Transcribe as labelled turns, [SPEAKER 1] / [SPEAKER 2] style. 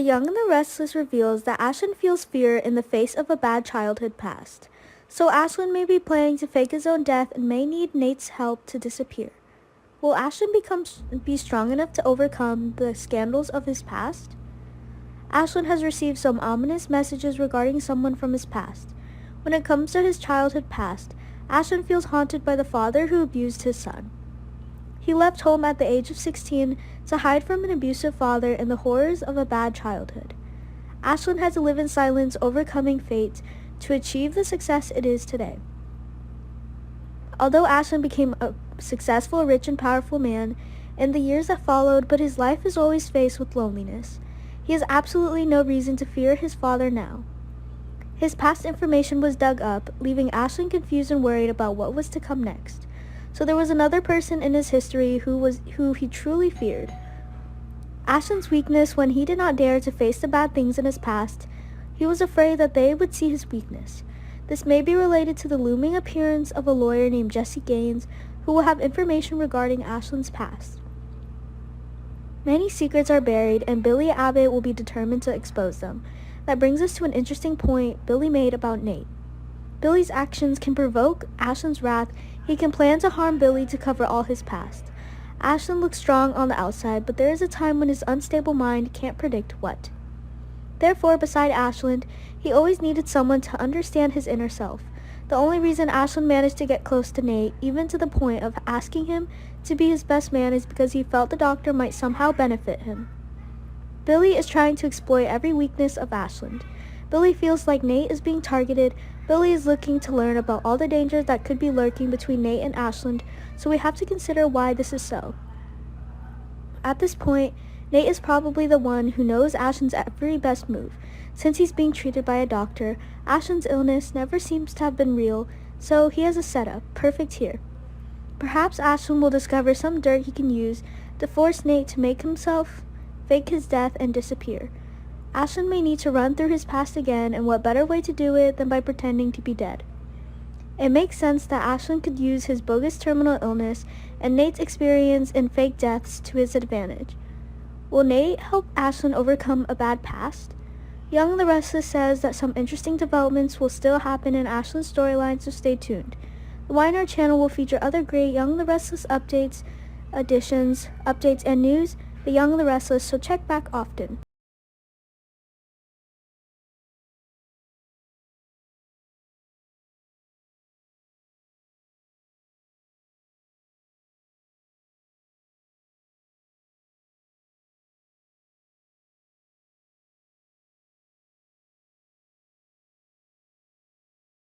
[SPEAKER 1] Young and the Restless reveals that Ashland feels fear in the face of a bad childhood past. So Ashland may be planning to fake his own death and may need Nate's help to disappear. Will Ashland be strong enough to overcome the scandals of his past? Ashland has received some ominous messages regarding someone from his past. When it comes to his childhood past, Ashland feels haunted by the father who abused his son. He left home at the age of 16 to hide from an abusive father and the horrors of a bad childhood. Ashland had to live in silence, overcoming fate, to achieve the success it is today. Although Ashland became a successful, rich, and powerful man in the years that followed, but his life is always faced with loneliness. He has absolutely no reason to fear his father now. His past information was dug up, leaving Ashland confused and worried about what was to come next. So there was another person in his history who he truly feared. Ashland's weakness when he did not dare to face the bad things in his past, he was afraid that they would see his weakness. This may be related to the looming appearance of a lawyer named Jesse Gaines, who will have information regarding Ashland's past. Many secrets are buried, and Billy Abbott will be determined to expose them. That brings us to an interesting point Billy made about Nate. Billy's actions can provoke Ashland's wrath. He can plan to harm Billy to cover all his past. Ashland looks strong on the outside, but there is a time when his unstable mind can't predict what. Therefore, beside Ashland, he always needed someone to understand his inner self. The only reason Ashland managed to get close to Nate, even to the point of asking him to be his best man, is because he felt the doctor might somehow benefit him. Billy is trying to exploit every weakness of Ashland. Billy feels like Nate is being targeted. Billy is looking to learn about all the dangers that could be lurking between Nate and Ashland, so we have to consider why this is so. At this point, Nate is probably the one who knows Ashland's every best move. Since he's being treated by a doctor, Ashland's illness never seems to have been real, so he has a setup, perfect here. Perhaps Ashland will discover some dirt he can use to force Nate to make himself fake his death and disappear. Ashland may need to run through his past again, and what better way to do it than by pretending to be dead? It makes sense that Ashland could use his bogus terminal illness and Nate's experience in fake deaths to his advantage. Will Nate help Ashland overcome a bad past? Young and the Restless says that some interesting developments will still happen in Ashland's storyline, so stay tuned. The YNR channel will feature other great Young and the Restless updates, and news, the Young and the Restless, so check back often.